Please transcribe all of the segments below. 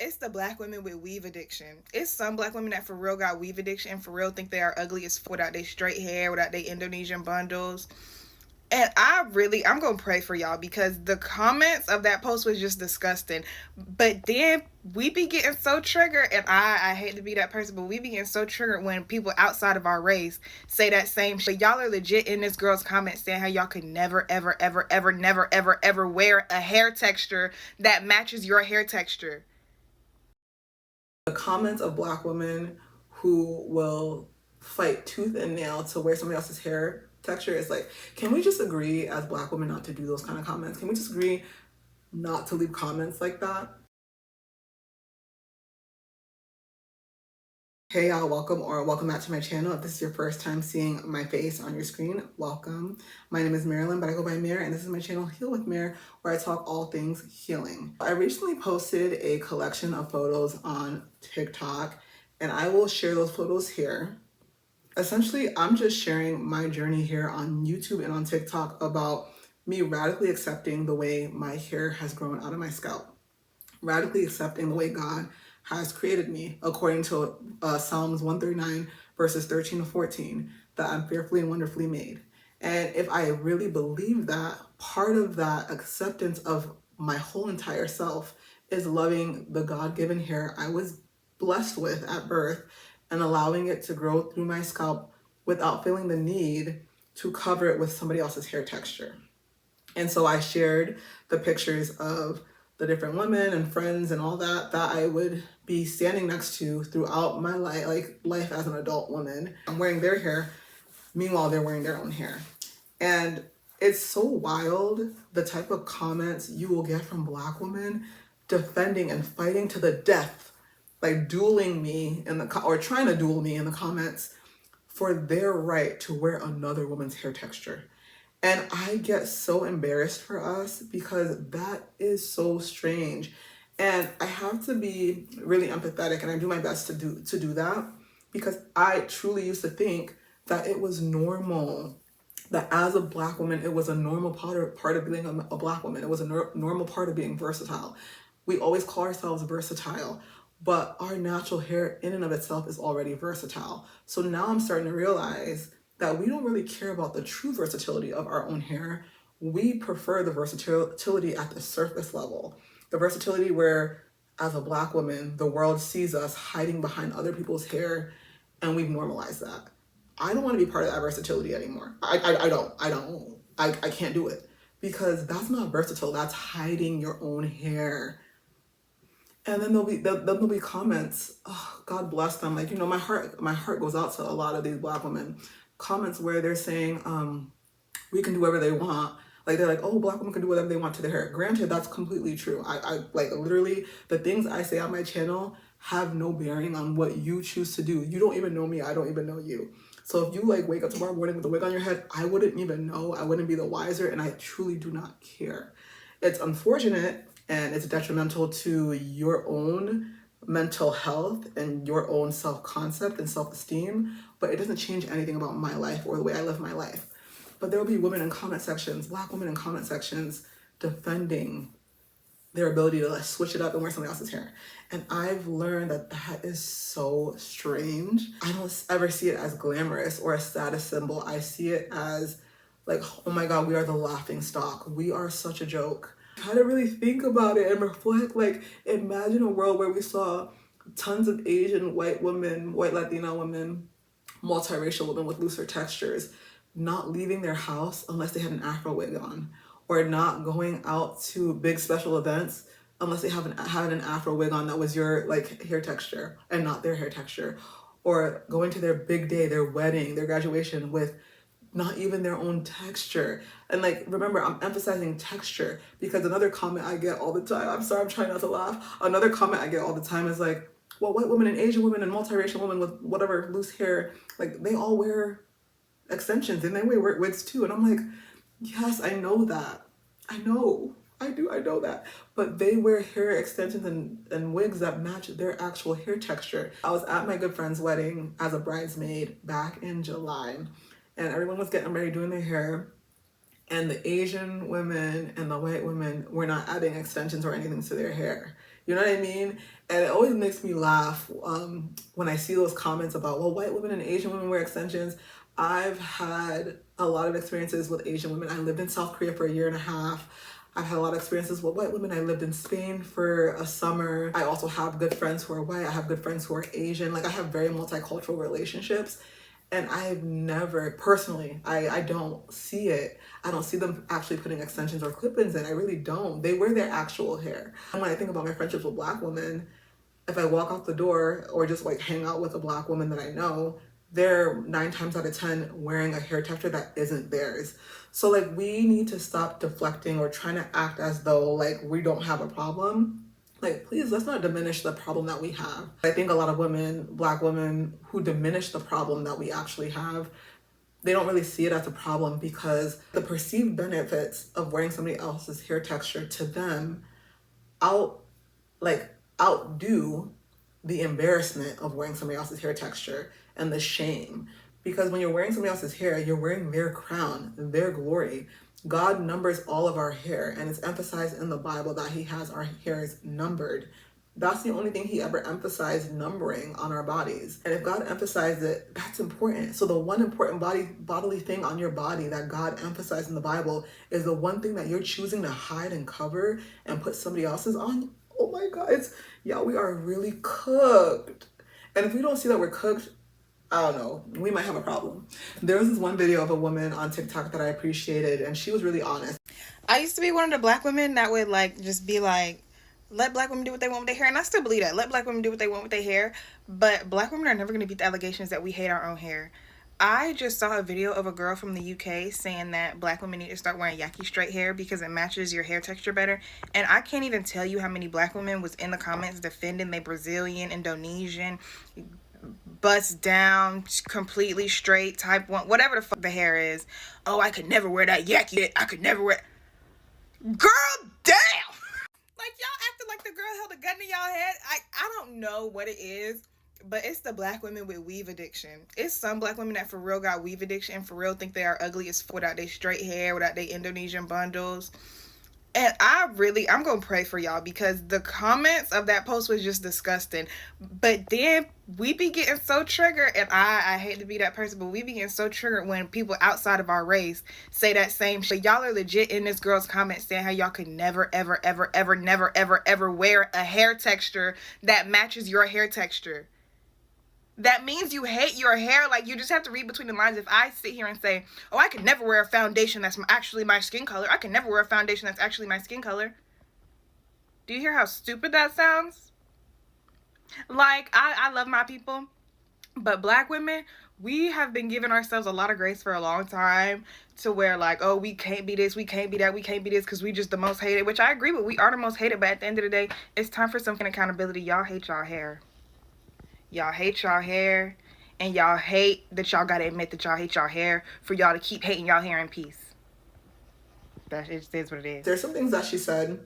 It's the black women with weave addiction. It's some black women that for real got weave addiction and for real think they are ugly as fuck without their straight hair, without their Indonesian bundles. And I'm gonna pray for y'all because the comments of that post was just disgusting. But then we be getting so triggered, and I hate to be that person, but we be getting so triggered when people outside of our race say that same shit. Y'all are legit in this girl's comments saying how y'all could never, ever, ever, ever, never, ever, ever wear a hair texture that matches your hair texture. The comments of black women who will fight tooth and nail to wear somebody else's hair texture is like, can we just agree as black women not to do those kind of comments? Can we just agree not to leave comments like that? Hey y'all, welcome back to my channel. If this is your first time seeing my face on your screen, welcome. My name is Marilyn, but I go by Mir, and this is my channel Heal with Mir, where I talk all things healing. I recently posted a collection of photos on TikTok, and I will share those photos here. Essentially, I'm just sharing my journey here on YouTube and on TikTok about me radically accepting the way my hair has grown out of my scalp, radically accepting the way God has created me, according to Psalms 139, verses 13 to 14, that I'm fearfully and wonderfully made. And if I really believe that, part of that acceptance of my whole entire self is loving the God-given hair I was blessed with at birth and allowing it to grow through my scalp without feeling the need to cover it with somebody else's hair texture. And so I shared the pictures of the different women and friends and all that I would be standing next to throughout my life as an adult woman. I'm wearing their hair, meanwhile they're wearing their own hair. And it's so wild the type of comments you will get from black women defending and fighting to the death, like dueling me or trying to duel me in the comments for their right to wear another woman's hair texture. And I get so embarrassed for us because that is so strange. And I have to be really empathetic, and I do my best to do that, because I truly used to think that it was normal, that as a black woman, it was a normal part of being a black woman. It was a normal part of being versatile. We always call ourselves versatile, but our natural hair in and of itself is already versatile. So now I'm starting to realize that we don't really care about the true versatility of our own hair. We prefer the versatility at the surface level. The versatility where, as a black woman, the world sees us hiding behind other people's hair, and we've normalized that. I don't want to be part of that versatility anymore. I can't do it, because that's not versatile. That's hiding your own hair. And then there'll be comments. Oh, God bless them. Like, my heart goes out to a lot of these black women. Comments where they're saying, we can do whatever they want. Like, they're like, oh, black women can do whatever they want to their hair. Granted, that's completely true. I like, literally, the things I say on my channel have no bearing on what you choose to do. You don't even know me. I don't even know you. So if you like wake up tomorrow morning with a wig on your head, I wouldn't even know. I wouldn't be the wiser, and I truly do not care. It's unfortunate, and it's detrimental to your own mental health and your own self-concept and self-esteem, but it doesn't change anything about my life or the way I live my life. But there will be women in comment sections, black women in comment sections, defending their ability to switch it up and wear somebody else's hair. And I've learned that that is so strange. I don't ever see it as glamorous or a status symbol. I see it as like, oh my God, we are the laughing stock. We are such a joke. Try to really think about it and reflect. Like, imagine a world where we saw tons of Asian white women, white Latina women, multiracial women with looser textures, not leaving their house unless they had an Afro wig on, or not going out to big special events unless they had an Afro wig on that was your like hair texture and not their hair texture, or going to their big day, their wedding, their graduation with not even their own texture. And like, remember, I'm emphasizing texture, because another comment I get all the time, I'm sorry, I'm trying not to laugh. Another comment I get all the time is like, well, white women and Asian women and multiracial women with whatever loose hair, like they all wear extensions and they wear wigs too. And I'm like, yes, I know that. I know. I know that. But they wear hair extensions and wigs that match their actual hair texture. I was at my good friend's wedding as a bridesmaid back in July, and everyone was getting ready doing their hair. And the Asian women and the white women were not adding extensions or anything to their hair. You know what I mean? And it always makes me laugh when I see those comments about, well, white women and Asian women wear extensions. I've had a lot of experiences with Asian women. I lived in South Korea for a year and a half. I've had a lot of experiences with white women. I lived in Spain for a summer. I also have good friends who are white. I have good friends who are Asian. Like, I have very multicultural relationships. And I've never, personally, I don't see it. I don't see them actually putting extensions or clip-ins in. I really don't. They wear their actual hair. And when I think about my friendships with Black women, if I walk out the door or just like hang out with a Black woman that I know, they're 9 times out of 10 wearing a hair texture that isn't theirs. So like, we need to stop deflecting or trying to act as though like we don't have a problem. Like, please, let's not diminish the problem that we have. I think a lot of women, Black women, who diminish the problem that we actually have, they don't really see it as a problem because the perceived benefits of wearing somebody else's hair texture to them outdo the embarrassment of wearing somebody else's hair texture and the shame. Because when you're wearing somebody else's hair, you're wearing their crown, their glory. God numbers all of our hair, and it's emphasized in the Bible that he has our hairs numbered. That's the only thing he ever emphasized, numbering on our bodies. And if God emphasized it, that's important. So the one important bodily thing on your body that God emphasized in the Bible is the one thing that you're choosing to hide and cover and put somebody else's on. Oh my God, we are really cooked. And if we don't see that we're cooked, I don't know, we might have a problem. There was this one video of a woman on TikTok that I appreciated, and she was really honest. I used to be one of the Black women that would like just be like, let Black women do what they want with their hair. And I still believe that. Let Black women do what they want with their hair. But Black women are never going to beat the allegations that we hate our own hair. I just saw a video of a girl from the UK saying that Black women need to start wearing yaki straight hair because it matches your hair texture better. And I can't even tell you how many Black women was in the comments defending they Brazilian, Indonesian, bust down, completely straight, type 1, whatever the fuck the hair is. Oh, I could never wear that yaki. I could never wear... Girl, damn! Like, y'all acting like the girl held a gun to y'all head. I don't know what it is, but it's the Black women with weave addiction. It's some Black women that for real got weave addiction and for real think they are ugly as fuck without their straight hair, without their Indonesian bundles. And I'm going to pray for y'all because the comments of that post was just disgusting. But then we be getting so triggered, and I hate to be that person, but we be getting so triggered when people outside of our race say that same shit. Y'all are legit in this girl's comments saying how y'all could never, ever, ever, ever, never, ever, ever wear a hair texture that matches your hair texture. That means you hate your hair. Like, you just have to read between the lines. If I sit here and say, oh, I could never wear a foundation that's actually my skin color. I could never wear a foundation that's actually my skin color. Do you hear how stupid that sounds? Like, I love my people. But Black women, we have been giving ourselves a lot of grace for a long time to where, like, oh, we can't be this, we can't be that, we can't be this because we just the most hated. Which I agree with. We are the most hated. But at the end of the day, it's time for some kind of accountability. Y'all hate y'all hair. Y'all hate y'all hair, and y'all hate that y'all gotta admit that y'all hate y'all hair for y'all to keep hating y'all hair in peace. That it is what it is. There's some things that she said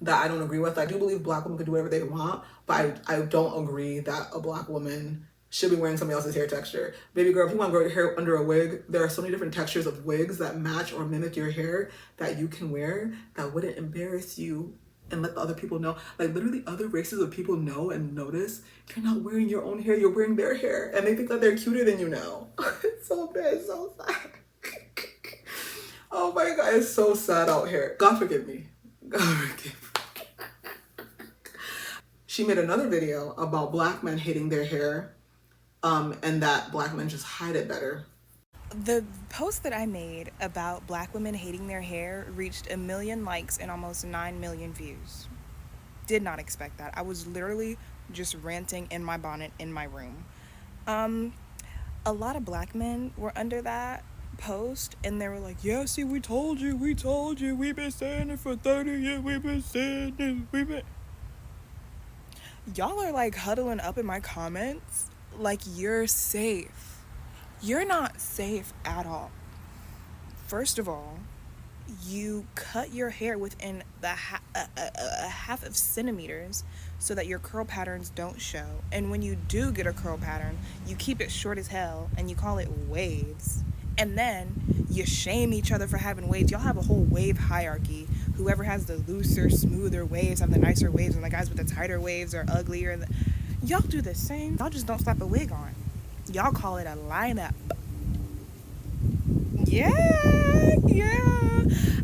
that I don't agree with. I do believe Black women can do whatever they want, but I don't agree that a Black woman should be wearing somebody else's hair texture. Baby girl, if you want to grow your hair under a wig, there are so many different textures of wigs that match or mimic your hair that you can wear that wouldn't embarrass you and let the other people know. Like, literally other races of people know and notice you're not wearing your own hair, you're wearing their hair, and they think that they're cuter than you now. It's so bad, it's so sad. Oh my God, it's so sad out here. God forgive me. God forgive me. She made another video about Black men hating their hair, and that Black men just hide it better. The post that I made about Black women hating their hair reached 1 million likes and almost 9 million views. Did not expect that. I was literally just ranting in my bonnet in my room. A lot of Black men were under that post, and they were like, yeah, see, we told you, we've been saying it for 30 years, we've been saying it, Y'all are like huddling up in my comments like you're safe. You're not safe at all. First of all, you cut your hair within the half of centimeters so that your curl patterns don't show. And when you do get a curl pattern, you keep it short as hell and you call it waves. And then you shame each other for having waves. Y'all have a whole wave hierarchy whoever has the looser, smoother waves have the nicer waves, and the guys with the tighter waves are uglier. Y'all do the same. Y'all just don't slap a wig on. Y'all call it a lineup. Yeah.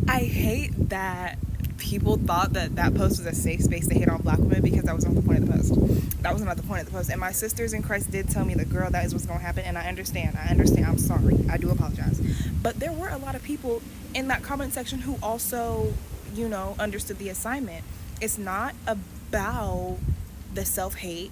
I hate that people thought that that post was a safe space to hate on black women, because that was not the point of the post. That was not the point of the post. And my sisters in Christ did tell me, the girl, that is what's going to happen. And I understand. I'm sorry. I do apologize. But there were a lot of people in that comment section who also, understood the assignment. It's not about the self-hate.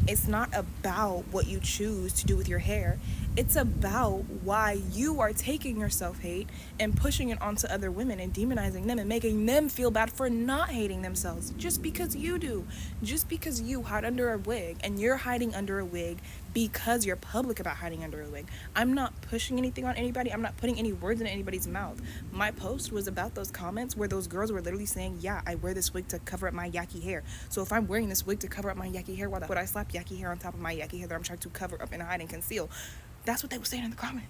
It's not about what you choose to do with your hair. It's about why you are taking your self-hate and pushing it onto other women and demonizing them and making them feel bad for not hating themselves just because you do. Just because you hide under a wig, and you're hiding under a wig because you're public about hiding under a wig. I'm not pushing anything on anybody. I'm not putting any words in anybody's mouth. My post was about those comments where those girls were literally saying, yeah, I wear this wig to cover up my yucky hair. So if I'm wearing this wig to cover up my yucky hair, why would I slap yucky hair on top of my yucky hair that I'm trying to cover up and hide and conceal? That's what they were saying in the comments.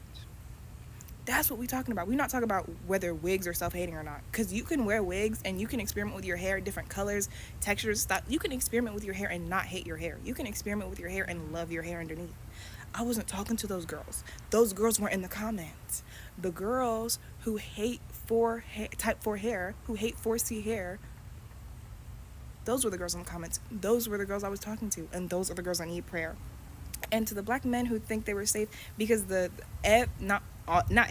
That's what we're talking about. We're not talking about whether wigs are self-hating or not. Because you can wear wigs and you can experiment with your hair, different colors, textures, stuff. You can experiment with your hair and not hate your hair. You can experiment with your hair and love your hair underneath. I wasn't talking to those girls. Those girls weren't in the comments. The girls who hate type 4 hair, who hate 4C hair, those were the girls in the comments. Those were the girls I was talking to. And those are the girls I need prayer. And to the black men who think they were safe, because not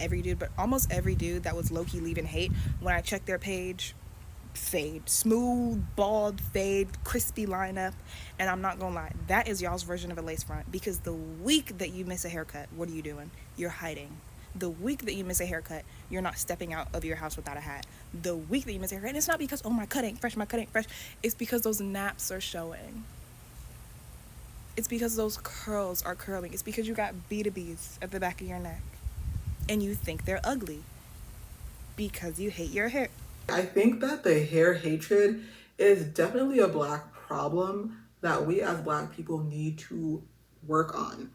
every dude, but almost every dude that was low-key leaving hate, when I checked their page, fade. Smooth, bald, fade, crispy lineup. And I'm not gonna lie, that is y'all's version of a lace front. Because the week that you miss a haircut, what are you doing? You're hiding. The week that you miss a haircut, you're not stepping out of your house without a hat. The week that you miss a haircut, and it's not because, oh, my cut ain't fresh, it's because those naps are showing. It's because those curls are curling. It's because you got B2Bs at the back of your neck. And you think they're ugly. Because you hate your hair. I think that the hair hatred is definitely a black problem that we as black people need to work on.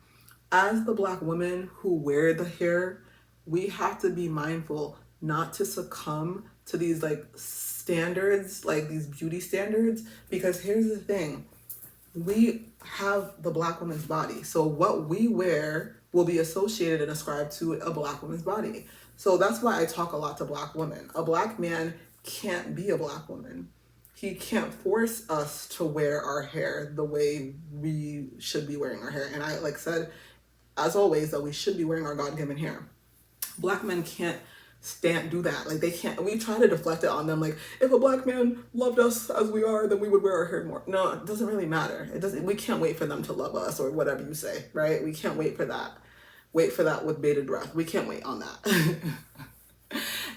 As the black women who wear the hair, we have to be mindful not to succumb to these standards, these beauty standards. Because here's the thing. We have the black woman's body. So what we wear will be associated and ascribed to a black woman's body. So that's why I talk a lot to black women. A black man can't be a black woman. He can't force us to wear our hair the way we should be wearing our hair. And I said, as always, that we should be wearing our God-given hair. Black men can't do that. They can't. We try to deflect it on them. If a black man loved us as we are, then we would wear our hair more. No, it doesn't really matter. It doesn't. We can't wait for them to love us, or whatever you say, right? We can't wait for that. Wait for that with bated breath. We can't wait on that.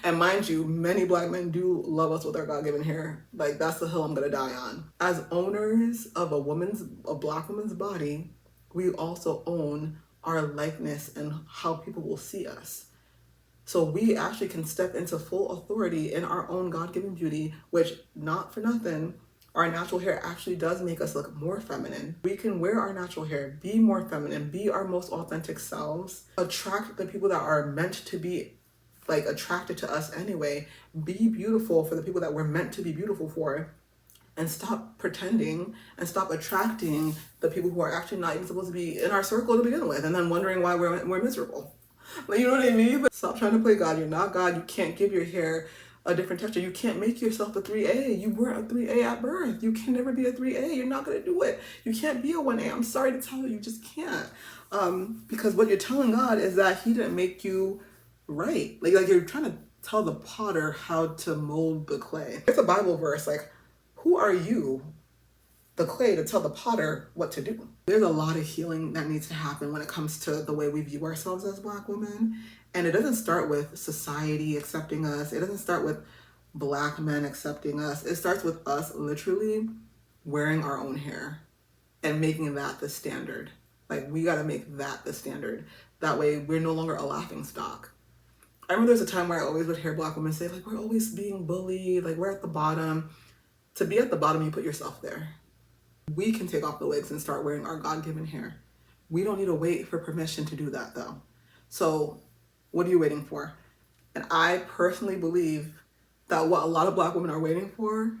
And mind you, many black men do love us with our God-given hair. That's the hill I'm gonna die on. As owners of a black woman's body, we also own our likeness and how people will see us. So we actually can step into full authority in our own God-given beauty, which, not for nothing, our natural hair actually does make us look more feminine. We can wear our natural hair, be more feminine, be our most authentic selves, attract the people that are meant to be attracted to us anyway, be beautiful for the people that we're meant to be beautiful for, and stop pretending and stop attracting the people who are actually not even supposed to be in our circle to begin with, and then wondering why we're miserable. You know what I mean? Stop trying to play God. You're not God. You can't give your hair a different texture. You can't make yourself a 3A. You weren't a 3A at birth. You can never be a 3A. You're not going to do it. You can't be a 1A. I'm sorry to tell you, you just can't. Because what you're telling God is that he didn't make you right. You're trying to tell the potter how to mold the clay. It's a Bible verse. Who are you, the clay, to tell the potter what to do? There's a lot of healing that needs to happen when it comes to the way we view ourselves as black women. And it doesn't start with society accepting us. It doesn't start with black men accepting us. It starts with us literally wearing our own hair and making that the standard. We gotta make that the standard. That way we're no longer a laughing stock. I remember there was a time where I always would hear black women say, we're always being bullied, we're at the bottom. To be at the bottom, you put yourself there. We can take off the wigs and start wearing our God-given hair. We don't need to wait for permission to do that, though. So what are you waiting for? And I personally believe that what a lot of Black women are waiting for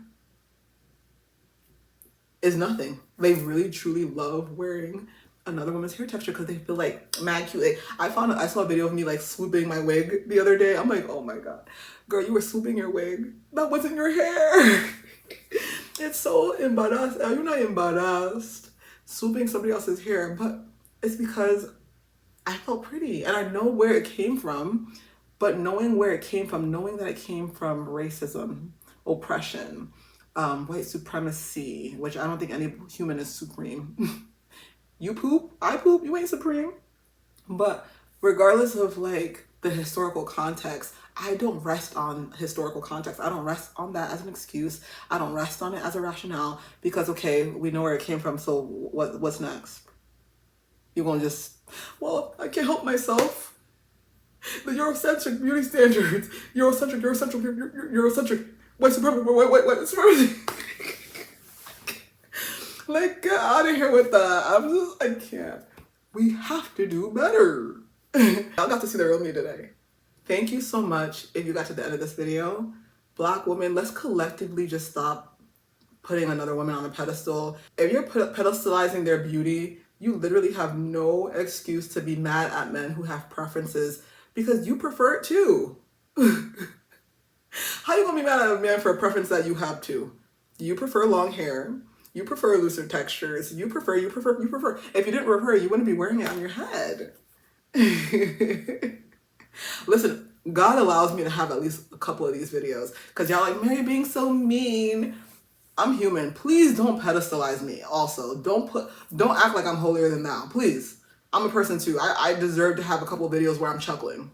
is nothing. They really truly love wearing another woman's hair texture because they feel like mad cute. Like I saw a video of me like swooping my wig the other day. I'm like, oh my god, girl, you were swooping your wig. That wasn't your hair. It's so embarrassed. You're not embarrassed swooping somebody else's hair, but it's because I felt pretty and I know where it came from. But knowing where it came from, knowing that it came from racism, oppression, white supremacy, which I don't think any human is supreme. You poop, I poop, you ain't supreme. But regardless of like the historical context, I don't rest on historical context. I don't rest on that as an excuse. I don't rest on it as a rationale because, okay, we know where it came from, so what's next? You're gonna just, well, I can't help myself. The Eurocentric beauty standards, Eurocentric, white supremacy. Like, get out of here with that. I can't. We have to do better. Y'all got to see the real me today. Thank you so much if you got to the end of this video. Black women, let's collectively just stop putting another woman on a pedestal. If you're pedestalizing their beauty, you literally have no excuse to be mad at men who have preferences because you prefer it too. How you gonna be mad at a man for a preference that you have too? You prefer long hair. You prefer looser textures. You prefer. If you didn't prefer it, you wouldn't be wearing it on your head. Listen, God allows me to have at least a couple of these videos because y'all like, Mary being so mean. I'm human. Please don't pedestalize me. Also, don't act like I'm holier than thou. Please. I'm a person too. I deserve to have a couple of videos where I'm chuckling.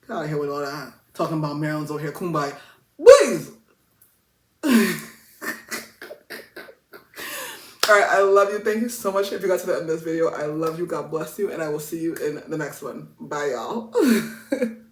Get out of here with all that. Talking about Maryland's over here, kumbaya. Please! Alright, I love you. Thank you so much if you got to the end of this video. I love you. God bless you. And I will see you in the next one. Bye, y'all.